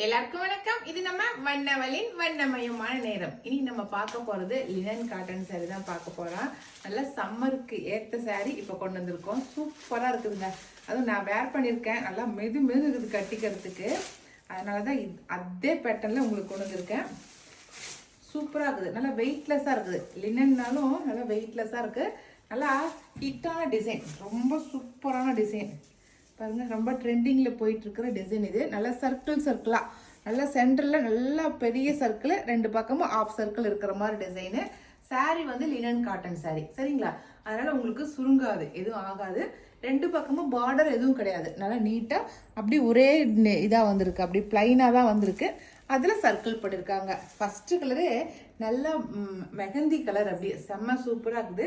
எல்லாருக்கும் வணக்கம். இது நம்ம வண்ணவலின் வண்ணமயமான நேரம். இனி நம்ம பார்க்க போறது லினன் காட்டன் சாரி தான் பார்க்க போறோம். நல்ல சம்மருக்கு ஏற்ற சாரி இப்ப கொண்டு வந்திருக்கோம். சூப்பரா இருக்குதுங்க. அதுவும் நான் வேர் பண்ணியிருக்கேன். நல்லா மெது இருக்குது கட்டிக்கிறதுக்கு. அதனாலதான் அதே பேட்டர்ன்ல உங்களுக்கு கொண்டு வந்திருக்கேன். சூப்பரா இருக்குது. நல்லா வெயிட்லெஸ்ஸா இருக்குது. லினன்னாலும் நல்லா வெயிட்லெஸ்ஸா இருக்கு. நல்லா ஹிட்டான டிசைன், ரொம்ப சூப்பரான டிசைன் பாருங்க. ரொம்ப ட்ரெண்டிங்ல போயிட்டு இருக்கிற டிசைன் இது. நல்லா சர்க்கிளா, நல்லா சென்டர்ல நல்லா பெரிய சர்க்கிள், ரெண்டு பக்கமும் ஆஃப் சர்க்கிள் இருக்கிற மாதிரி டிசைனு. சாரி வந்து லினன் காட்டன் சாரி, சரிங்களா? அதனால உங்களுக்கு சுருங்காது, எதுவும் ஆகாது. ரெண்டு பக்கமும் பார்டர் எதுவும் கிடையாது. நல்லா நீட்டா அப்படி ஒரே இதா வந்திருக்கு, அப்படி பிளைனா தான் வந்திருக்கு. அதுல சர்க்கிள் பண்ணிருக்காங்க. ஃபர்ஸ்ட் கலரு நல்லா மெகந்தி கலர், அப்படியே செம்ம சூப்பரா இருக்குது.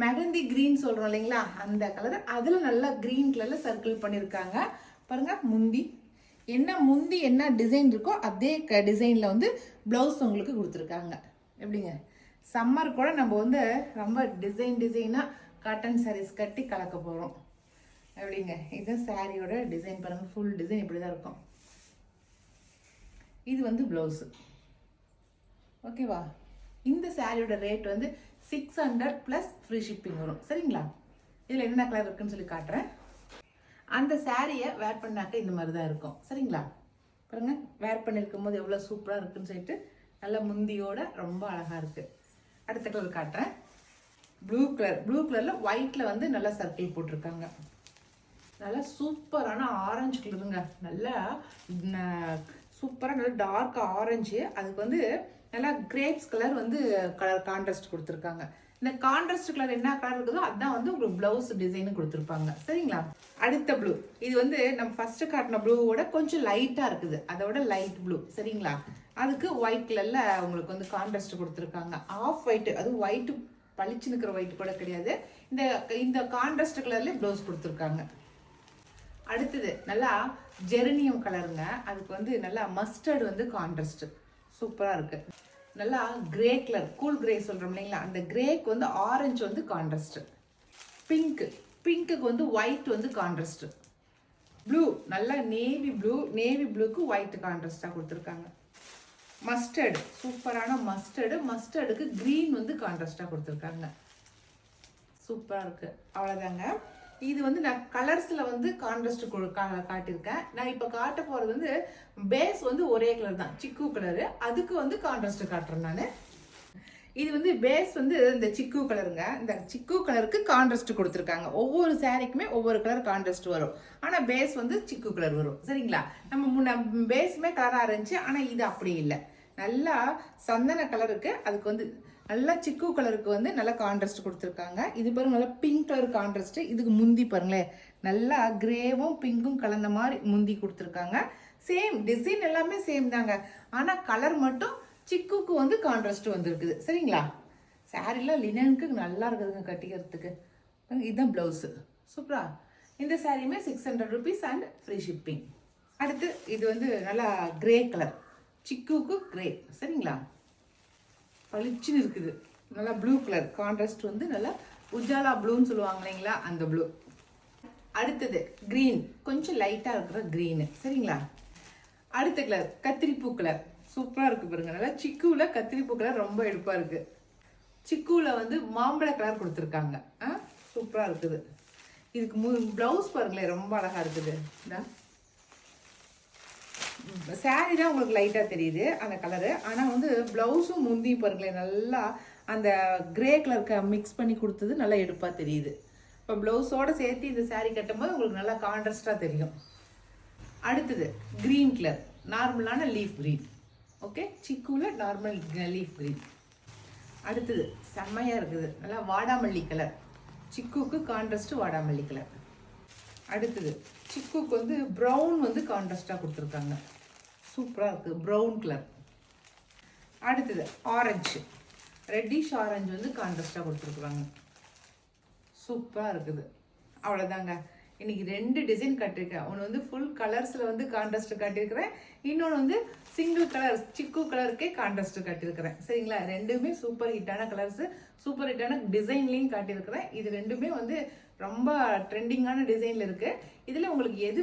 மெகந்தி கிரீன் சொல்றோம் இல்லைங்களா, அந்த கலர். அதுல நல்லா கிரீன் கலர்ல சர்க்கிள் பண்ணிருக்காங்க பாருங்க. முந்தி என்ன டிசைன் இருக்கோ அதே டிசைன்ல வந்து பிளவுஸ் உங்களுக்கு கொடுத்துருக்காங்க. எப்படிங்க, சம்மர் கூட நம்ம வந்து ரொம்ப டிசைனா காட்டன் சாரீஸ் கட்டி கலக்க போறோம். எப்படிங்க, இது சாரியோட டிசைன் பாருங்க. ஃபுல் டிசைன் இப்படிதான் இருக்கும். இது வந்து பிளவுஸ். ஓகேவா? இந்த சாரியோட ரேட் வந்து 600 + ஃப்ரீ ஷிப்பிங் வரும், சரிங்களா? இதில் என்ன கலர் இருக்குன்னு சொல்லி காட்டுறேன். அந்த சாரியை வேர் பண்ணாக்க இந்த மாதிரி தான் இருக்கும், சரிங்களா? பாருங்க, வேர் பண்ணியிருக்கும் போது எவ்வளோ சூப்பராக இருக்குன்னு சொல்லிட்டு நல்ல முந்தியோட ரொம்ப அழகாக இருக்குது. அடுத்த கலர் காட்டுறேன். ப்ளூ கலரில் ஒயிட்டில் வந்து நல்லா சர்க்கிள் போட்டிருக்காங்க. நல்லா சூப்பரான ஆரஞ்சு கலருங்க. நல்லா சூப்பராக நல்லா டார்க் ஆரஞ்சு. அதுக்கு வந்து நல்லா கிரேப்ஸ் கலர் வந்து கான்ட்ராஸ்ட் கொடுத்துருக்காங்க. இந்த கான்ட்ராஸ்ட் கலர் என்ன கலர் இருக்குதோ அதான் வந்து உங்களுக்கு பிளவுஸ் டிசைன் கொடுத்துருப்பாங்க, சரிங்களா? அடுத்த ப்ளூ, இது வந்து நம்ம ஃபர்ஸ்ட் காட்டின ப்ளூவோட கொஞ்சம் லைட்டா இருக்குது, அதோட லைட் ப்ளூ, சரிங்களா? அதுக்கு ஒயிட் கலர்ல உங்களுக்கு வந்து கான்ட்ராஸ்ட் கொடுத்துருக்காங்க. ஆஃப் ஒயிட், அது ஒயிட் பளிச்சு நிற்கிற ஒயிட் கூட கிடையாது. இந்த கான்ட்ராஸ்ட் கலர்ல பிளவுஸ் கொடுத்துருக்காங்க. அடுத்தது நல்லா ஜெரனியம் கலருங்க. அதுக்கு வந்து நல்லா மஸ்டர்ட் வந்து கான்ட்ராஸ்ட் சூப்பரா இருக்கு. நல்லா கிரே கலர், கூல் கிரே சொல்றோம் இல்லைங்களா, அந்த கிரேக்கு வந்து ஆரஞ்சு வந்து கான்ட்ராஸ்ட். பிங்க்கு வந்து ஒயிட் வந்து கான்ட்ராஸ்ட். ப்ளூ நல்லா நேவி ப்ளூக்கு ஒயிட் கான்ட்ராஸ்டா கொடுத்துருக்காங்க. மஸ்டர்டு, சூப்பரான மஸ்டர்டுக்கு கிரீன் வந்து கான்ட்ராஸ்டா கொடுத்துருக்காங்க. சூப்பரா இருக்கு. அவ்வளவுதாங்க. இது வந்து நான் கலர்ஸ்ல வந்து கான்ட்ராஸ்ட் காட்டியிருக்கேன். நான் இப்ப காட்ட போறது வந்து பேஸ் வந்து ஒரே கலர் தான், சிக்கு கலரு. அதுக்கு வந்து கான்ட்ராஸ்ட் காட்டுறேன் நான். இது வந்து பேஸ் வந்து இந்த சிக்கு கலருங்க. இந்த சிக்கு கலருக்கு கான்ட்ராஸ்ட் கொடுத்துருக்காங்க. ஒவ்வொரு சாரிக்குமே ஒவ்வொரு கலர் கான்ட்ராஸ்ட் வரும். ஆனா பேஸ் வந்து சிக்கு கலர் வரும், சரிங்களா? நம்ம முன்ன பேஸுமே கலரா இருந்துச்சு, ஆனா இது அப்படி இல்லை. நல்லா சந்தன கலருக்கு, அதுக்கு வந்து நல்லா சிக்கு கலருக்கு வந்து நல்லா கான்ட்ராஸ்ட் கொடுத்துருக்காங்க. இது பாருங்க, நல்லா பிங்க் கலர் கான்ட்ராஸ்ட். இதுக்கு முந்தி பாருங்களேன், நல்லா கிரேவும் பிங்க்கும் கலந்த மாதிரி முந்தி கொடுத்துருக்காங்க. சேம் டிசைன் எல்லாமே சேம் தாங்க, ஆனா கலர் மட்டும் சிக்குக்கு வந்து கான்ட்ராஸ்ட் வந்துருக்குது, சரிங்களா? சாரிலாம் லினனுக்கு நல்லா இருக்குதுங்க கட்டிக்கிறதுக்கு. இதுதான் பிளவுஸ். சூப்பரா. இந்த சாரியுமே 600 rupees அண்ட் ஃப்ரீ ஷிப்பிங். அடுத்து இது வந்து நல்லா கிரே கலர், சிக்குக்கு கிரே, சரிங்களா? பளிச்சுன்னு இருக்குது. நல்லா ப்ளூ கலர் கான்ட்ராஸ்ட் வந்து நல்லா உஜாலா ப்ளூன்னு சொல்லுவாங்க இல்லைங்களா, அந்த ப்ளூ. அடுத்தது கிரீன், கொஞ்சம் லைட்டா இருக்கிற கிரீனு, சரிங்களா? அடுத்த கலர் கத்திரிப்பூ கலர், சூப்பரா இருக்கு பாருங்க. நல்லா சிக்குல கத்திரிப்பூ கலர் ரொம்ப எடுப்பா இருக்கு. சிக்குல வந்து மாம்பழ கலர் கொடுத்துருக்காங்க. சூப்பரா இருக்குது. இதுக்கு பிளவுஸ் பாருங்களேன், ரொம்ப அழகா இருக்குது. சாரி தான் உங்களுக்கு லைட்டா தெரியுது அந்த கலரு, ஆனா வந்து பிளவுஸும் முந்தி பாருங்களேன், நல்லா அந்த கிரே கலருக்கு மிக்ஸ் பண்ணி கொடுத்தது நல்லா எடுப்பா தெரியுது. இப்போ பிளவுஸோட சேர்த்து இந்த சாரி கட்டும்போது உங்களுக்கு நல்லா கான்ட்ராஸ்டா தெரியும். அடுத்தது கிரீன் கலர், நார்மலான லீஃப் கிரீன். ஓகே, சிக்குல நார்மல் லீஃப் கிரீன். அடுத்தது செம்மையா இருக்குது, நல்லா வாடாமல்லி கலர். சிக்குக்கு கான்ட்ராஸ்ட் வாடாமல்லி கலர். அடுத்தது சிக்குக்கு வந்து ப்ரௌன் வந்து கான்ட்ராஸ்டா கொடுத்துருக்காங்க. சூப்பரா இருக்கு, ப்ரௌன் கலர். அடுத்தது ஆரஞ்சு, ரெட்டிஷ் ஆரஞ்சு வந்து கான்ட்ராஸ்டா கொடுத்துருக்குறாங்க. சூப்பரா இருக்குது. அவ்வளோதாங்க. இன்னைக்கு 2 டிசைன் கட்டிருக்கேன். ஒன்று வந்து ஃபுல் கலர்ஸ்ல வந்து கான்ட்ராஸ்ட் காட்டியிருக்கிறேன், இன்னொன்று வந்து சிங்கிள் கலர் சிக்கு கலருக்கே கான்ட்ராஸ்ட் காட்டியிருக்கிறேன், சரிங்களா? ரெண்டுமே சூப்பர் ஹிட்டான கலர்ஸ், சூப்பர் ஹிட்டான டிசைன்லையும் காட்டியிருக்கிறேன். இது ரெண்டுமே வந்து ரொம்ப ட்ரெண்டிங்கான டிசைனில் இருக்குது. இதில் உங்களுக்கு எது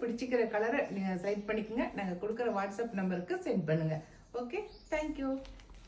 பிடிச்சிக்கிற கலரை நீங்கள் செலக்ட் பண்ணிக்கோங்க. நாங்கள் கொடுக்குற வாட்ஸ்அப் நம்பருக்கு சென்ட் பண்ணுங்கள். Okay, thank you.